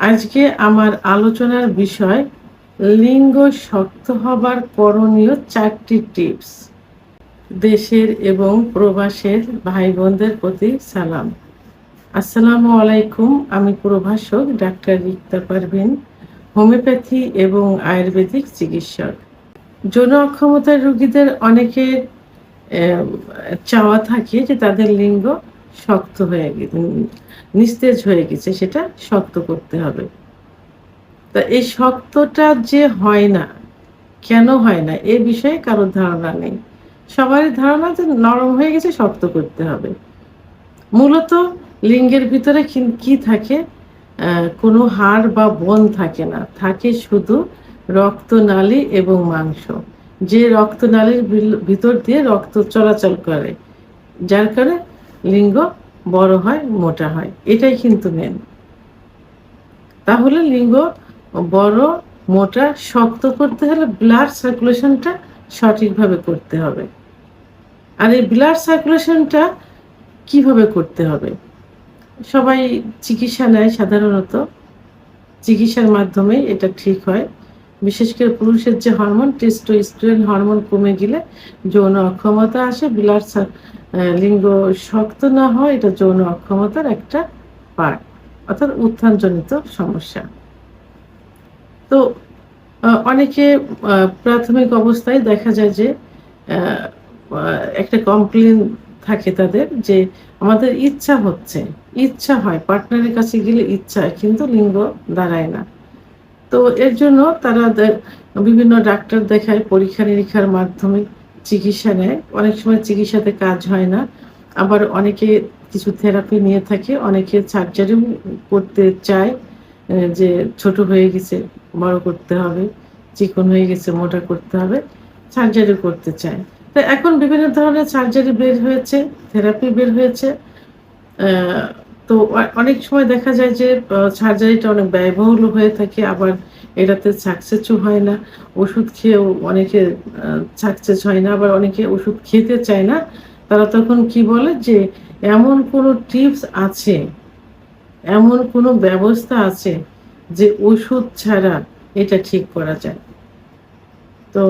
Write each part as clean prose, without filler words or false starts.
আজকে আমার আলোচনার বিষয় লিঙ্গ শক্ত হবার করণীয় 4টি টিপস। দেশের এবং প্রবাসের ভাই বোনদের প্রতি সালাম। আসসালামু আলাইকুম। আমি প্রভাষক ডাক্তার রিক্তা পারভিন, হোমিওপ্যাথি এবং আয়ুর্বেদিক চিকিৎসক। যৌন অক্ষমতার রোগীদের অনেকের চাওয়া থাকে যে তাদের লিঙ্গ শক্ত হয়ে নিস্তেজ হয়ে গেছে, সেটা শক্ত করতে হবে। তা এই শক্তটা যে হয় না, কেন হয় না এ বিষয়ে কারোর ধারণা নেই। সবারই ধারণা যে নরম হয়ে গেছে, শক্ত করতে হবে। মূলত লিঙ্গের ভিতরে কি থাকে? কোনো হাড় বা বোন থাকে না, থাকে শুধু রক্তনালী এবং মাংস। যে রক্তনালীর ভিতর দিয়ে রক্ত চলাচল করে, যার কারণে লিঙ্গ বড় হয়, মোটা হয়। এটাই কিন্তু মেন। তাহলে লিঙ্গ বড়, মোটা, শক্ত করতে হলে ব্লাড সার্কুলেশনটা সঠিকভাবে করতে হবে। আর এই ব্লাড সার্কুলেশনটা কিভাবে করতে হবে? সবাই চিকিৎসা নেয়, সাধারণত চিকিৎসার মাধ্যমে এটা ঠিক হয়। বিশেষ করে পুরুষের যে হরমোন টেস্টোস্টেরন হরমোন কমে গেলে যৌন অক্ষমতা আসে। লিঙ্গ শক্ত না হয়, এটা যৌন অক্ষমতার একটা পার্ট, অর্থাৎ উত্থানজনিত সমস্যা। তো অনেকে প্রাথমিক অবস্থায় দেখা যায় যে একটা কমপ্লেন থাকে তাদের যে আমাদের ইচ্ছা হয়, পার্টনারের কাছে গেলে ইচ্ছা হয়, কিন্তু লিঙ্গ দাঁড়ায় না। তো এর জন্য তারা বিভিন্ন ডাক্তার দেখায়, পরীক্ষা নিরীক্ষার মাধ্যমে চিকিৎসা নেয়। অনেক সময় চিকিৎসাতে কাজ হয় না, আবার অনেকে কিছু থেরাপি নিয়ে থাকে, অনেকে সার্জারিও করতে চায়, যে ছোট হয়ে গেছে বড় করতে হবে, চিকন হয়ে গেছে মোটা করতে হবে, সার্জারি করতে চায়। তো এখন বিভিন্ন ধরনের সার্জারি বের হয়েছে, থেরাপি বের হয়েছে। তো অনেক সময় দেখা যায় যে সার্জারিটা অনেক ব্যয়বহুল হয়ে থাকে, আবার এটাতে সাকসেসও হয় না। ওষুধ খেয়েও অনেকে সাকসেস হয় না, আবার অনেকে ওষুধ খেতে চায় না। তারা তখন কি বলে যে এমন কোনো টিপস আছে, এমন কোনো ব্যবস্থা আছে যে ওষুধ ছাড়া এটা ঠিক করা যায়। তো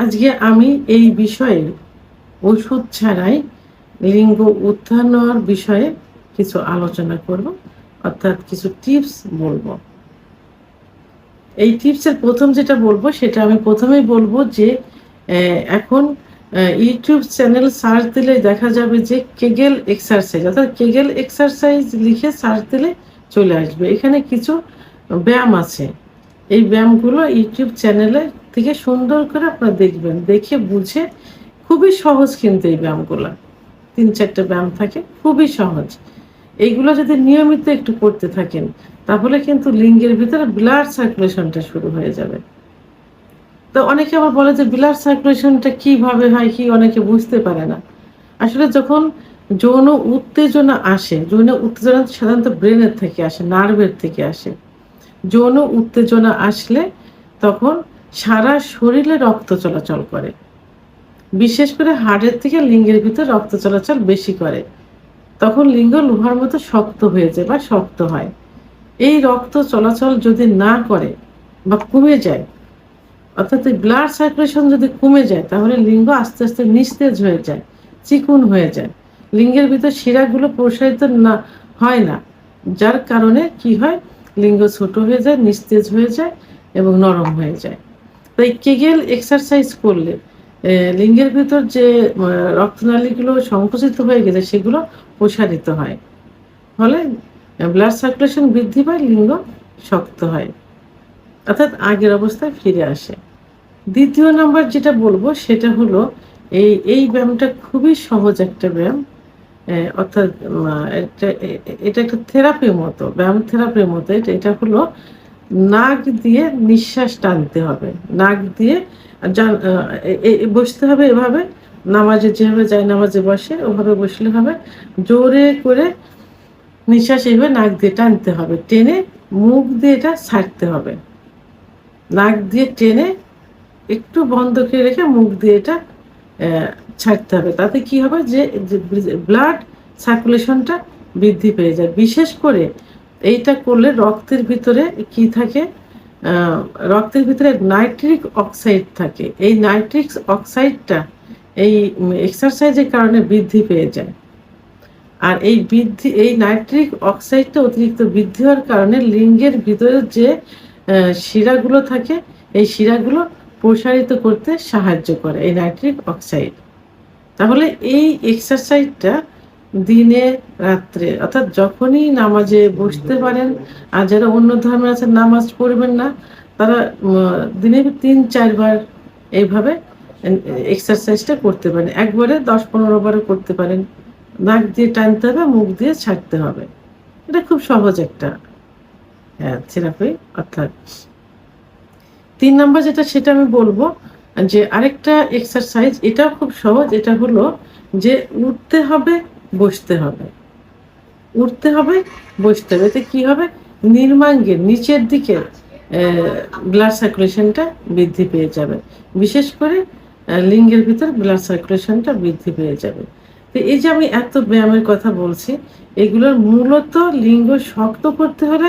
আজকে আমি এই বিষয়ে ওষুধ ছাড়াই লিঙ্গ উত্থান হওয়ার বিষয়ে কিছু আলোচনা করব, অর্থাৎ কিছু টিপস বলবো। এই টিপসের প্রথম যেটা বলবো, সেটা আমি প্রথমেই বলবো যে এখন ইউটিউব চ্যানেল সার্চ দিলে দেখা যাবে যে কেগেল এক্সারসাইজ, অর্থাৎ কেগেল এক্সারসাইজ লিখে সার্চ দিলে চলে আসবে। এখানে কিছু ব্যায়াম আছে, এই ব্যায়ামগুলো ইউটিউব চ্যানেলে থেকে সুন্দর করে আপনারা দেখবেন, দেখে বুঝে। খুবই সহজ কিন্তু এই ব্যায়ামগুলো, 3-4টা ব্যায়াম থাকে, খুবই সহজ। এইগুলো যদি নিয়মিত একটু করতে থাকেন, তাহলে কিন্তু লিঙ্গের ভিতরে ব্লাড সার্কুলেশনটা শুরু হয়ে যাবে। তো অনেকে আবার বলে যে ব্লাড সার্কুলেশনটা কিভাবে হয়, কি অনেকে বুঝতে পারে না। আসলে যখন যৌন উত্তেজনা আসে, যৌন উত্তেজনা সাধারণত ব্রেনের থেকে আসে, নার্ভের থেকে আসে। যৌন উত্তেজনা আসলে তখন সারা শরীরে রক্ত চলাচল করে, বিশেষ করে হাড়ের থেকে লিঙ্গের ভিতর রক্ত চলাচল বেশি করে। তখন লিঙ্গ লোহার মতো শক্ত হয়ে যায় বা শক্ত হয়। এই রক্ত চলাচল যদি না করে বা কমে যায়, অর্থাৎ এই ব্লাড সার্কুলেশন যদি কমে যায়, তাহলে লিঙ্গ আস্তে আস্তে নিস্তেজ হয়ে যায়, চিকন হয়ে যায়। লিঙ্গের ভিতর শিরাগুলো প্রসারিত না হয় না, যার কারণে কি হয়, লিঙ্গ ছোট হয়ে যায়, নিস্তেজ হয়ে যায় এবং নরম হয়ে যায়। তাই কেগেল এক্সারসাইজ করলে লিঙ্গের ভিতর যে রক্তনালীগুলো সংকুচিত হয়ে গেছে, সেগুলো প্রসারিত হয়, ফলে ব্লাড সার্কুলেশন বৃদ্ধি পায়, লিঙ্গ শক্ত হয়, অর্থাৎ আগের অবস্থায় ফিরে আসে। দ্বিতীয় নাম্বার যেটা বলবো, সেটা হলো এই ব্যায়ামটা খুবই সহজ একটা ব্যায়াম, অর্থাৎ এটা একটা থেরাপির মতো, ব্যায়াম থেরাপির মতো। এটা হলো নাক দিয়ে নিঃশ্বাস টানতে হবে, নাক দিয়ে বসতে হবে এভাবে, নামাজে যেভাবে যায় নামাজে বসে ওভাবে বসলে হবে। জোরে করে নিঃশ্বাস এইভাবে নাক দিয়ে টানতে হবে, টেনে মুখ দিয়ে এটা ছাড়তে হবে। নাক দিয়ে টেনে একটু বন্ধ করে রেখে মুখ দিয়ে এটা ছাড়তে হবে। তাতে কি হবে যে ব্লাড সার্কুলেশনটা বৃদ্ধি পেয়ে যায়। বিশেষ করে এইটা করলে রক্তের ভিতরে কি থাকে, রক্তের ভিতরে নাইট্রিক অক্সাইড থাকে। এই নাইট্রিক অক্সাইডটা এই এক্সারসাইজের কারণে বৃদ্ধি পেয়ে যায়। আর এই নাইট্রিক অক্সাইডটা অতিরিক্ত বৃদ্ধি হওয়ার কারণে লিঙ্গের ভিতরে যে শিরাগুলো থাকে, এই শিরাগুলো প্রসারিত করতে সাহায্য করে এই নাইট্রিক অক্সাইড। তাহলে এই এক্সারসাইজটা দিনে রাত্রে অর্থাৎ যখনই নামাজে বসতে পারেন, আর যারা অন্য ধর্মের আছে নামাজ পড়বেন না, তারা দিনে 3-4 বার এইভাবে এক্সারসাইজটা করতে পারেন। একবারে 10-15 বারও করতে পারেন। নাক দিয়ে টানতে হবে, মুখ দিয়ে ছাড়তে হবে। এটা খুব সহজ একটা থেরাপি। অর্থাৎ 3 নাম্বার যেটা, সেটা আমি বলবো যে আরেকটা এক্সারসাইজ, এটাও খুব সহজ। এটা হলো যে উঠতে হবে, বসতে হবে, উঠতে হবে, বসতে হবে। এতে কি হবে, নির্মাঙ্গের নিচের দিকে ব্লাড সার্কুলেশনটা বৃদ্ধি পেয়ে যাবে। বিশেষ করে লিঙ্গের ভিতর ব্লাড সার্কুলেশনটা বৃদ্ধি পেয়ে যাবে। তো এই যে আমি এত ব্যায়ামের কথা বলছি, এগুলোর মূলত লিঙ্গ শক্ত করতে হলে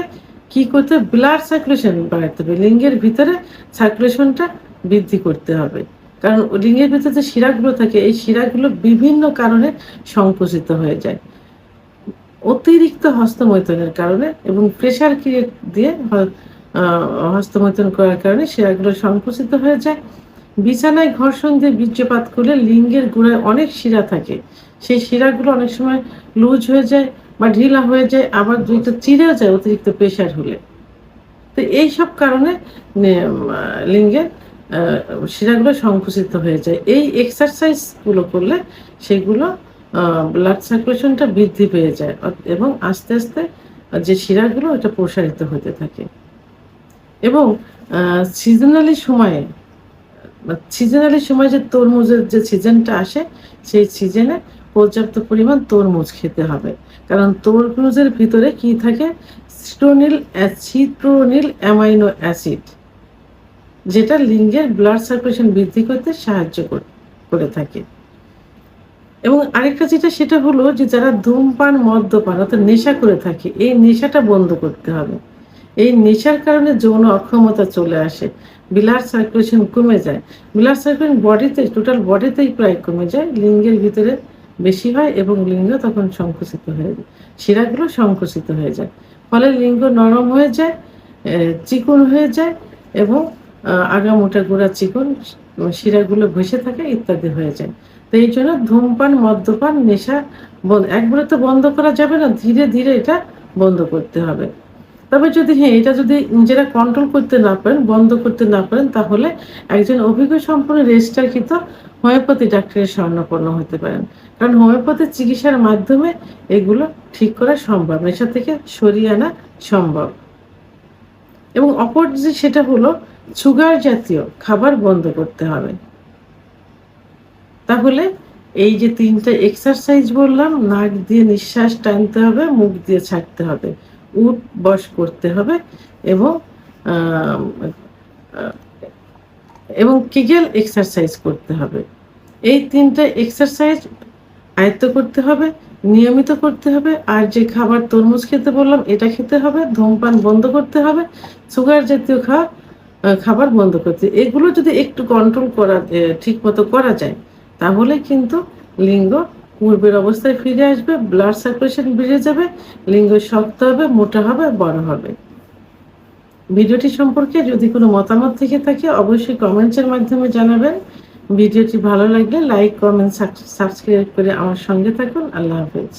কি করতে হবে, ব্লাড সার্কুলেশন বাড়াতে হবে, লিঙ্গের ভিতরে সার্কুলেশনটা বৃদ্ধি করতে হবে। কারণ লিঙ্গের ভিতরে যে শিরাগুলো থাকে, এই শিরাগুলো বিভিন্ন কারণে সংকুচিত হয়ে যায়। অতিরিক্ত হস্তমৈথুনের কারণে এবং প্রেশার ক্রিয়েট দিয়ে হস্তমৈথুন করার কারণে শিরাগুলো সংকুচিত হয়ে যায়। বিছানায় ঘর্ষণ দিয়ে বীর্যপাত করলে লিঙ্গের গোড়ায় অনেক শিরা থাকে, সেই শিরাগুলো অনেক সময় লুজ হয়ে যায় বা ঢিলা হয়ে যায়, আবার দুইটা চিরেও যায় অতিরিক্ত প্রেশার হলে। তো এইসব কারণে লিঙ্গের শিরাগুলো সংকুচিত হয়ে যায়। এই এক্সারসাইজগুলো করলে সেগুলো ব্লাড সার্কুলেশনটা বৃদ্ধি পেয়ে যায় এবং আস্তে আস্তে যে শিরাগুলো এটা প্রসারিত হতে থাকে। এবং সিজনালি সময়ে যে তরমুজের যে সিজনটা আসে, সেই সিজনে পর্যাপ্ত পরিমাণ তরমুজ খেতে হবে। কারণ তরমুজের ভিতরে কি থাকে, সিট্রোনিল অ্যামাইনো অ্যাসিড, যেটা লিঙ্গের ব্লাড সার্কুলেশন বৃদ্ধি করতে সাহায্য করে থাকে। এবং আরেকটা যেটা, সেটা হলো যে যারা ধূমপান, মদ্যপান অর্থাৎ নেশা করে থাকে, এই নেশাটা বন্ধ করতে হবে। এই নেশার কারণে যৌন অক্ষমতা চলে আসে, ব্লাড সার্কুলেশন কমে যায়। ব্লাড সার্কুলেশন বডিতে, টোটাল বডিতেই প্রায় কমে যায়, লিঙ্গের ভিতরে বেশি হয় এবং লিঙ্গ তখন সংকুচিত হয়ে যায়, শিরাগুলো সংকুচিত হয়ে যায়। ফলে লিঙ্গ নরম হয়ে যায়, চিকন হয়ে যায় এবং আগামোটা গোড়া চিকন, শিরাগুলো ভেসে থাকে ইত্যাদি হয়ে যায়। তো এই জন্য ধূমপান, মদ্যপান, নেশা একবারে তো বন্ধ করা যাবে না, ধীরে ধীরে এটা বন্ধ করতে হবে। তবে যদি এটা যদি নিজেরা কন্ট্রোল করতে না পারেন, বন্ধ করতে না পারেন, তাহলে একজন অভিজ্ঞ সম্পন্ন রেজিস্ট্রারকৃত হোমিওপ্যাথি ডাক্তারের শরণাপন্ন হতে পারেন। কারণ হোমিওপ্যাথি চিকিৎসার মাধ্যমে এগুলো ঠিক করা সম্ভব, নেশা থেকে সরিয়ে আনা সম্ভব। এবং অপর যে সেটা হলো সুগার জাতীয় খাবার বন্ধ করতে হবে। তাহলে এই যে 3টা এক্সারসাইজ বললাম, নাক দিয়ে নিঃশ্বাস টানতে হবে, মুখ দিয়ে ছাড়তে হবে, উঠ বস করতে হবে এবং কিগেল এক্সারসাইজ করতে হবে। এই 3টা এক্সারসাইজ আয়ত্ত করতে হবে, নিয়মিত করতে হবে। আর যে খাবার তরমুজ খেতে বললাম, এটা খেতে হবে। ধূমপান বন্ধ করতে হবে, সুগার জাতীয় খাবার বন্ধ করতে। এগুলো যদি একটু কন্ট্রোল করা ঠিক মতো করা যায়, তাহলে কিন্তু লিঙ্গ পূর্বের অবস্থায় ফিরে আসবে, ব্লাড সার্কুলেশন বেড়ে যাবে, লিঙ্গ শক্ত হবে, মোটা হবে, বড় হবে। ভিডিওটি সম্পর্কে যদি কোনো মতামত থেকে থাকে অবশ্যই কমেন্টসের মাধ্যমে জানাবেন। ভিডিওটি ভালো লাগলে লাইক, কমেন্ট, সাবস্ক্রাইব করে আমার সঙ্গে থাকুন। আল্লাহ হাফেজ।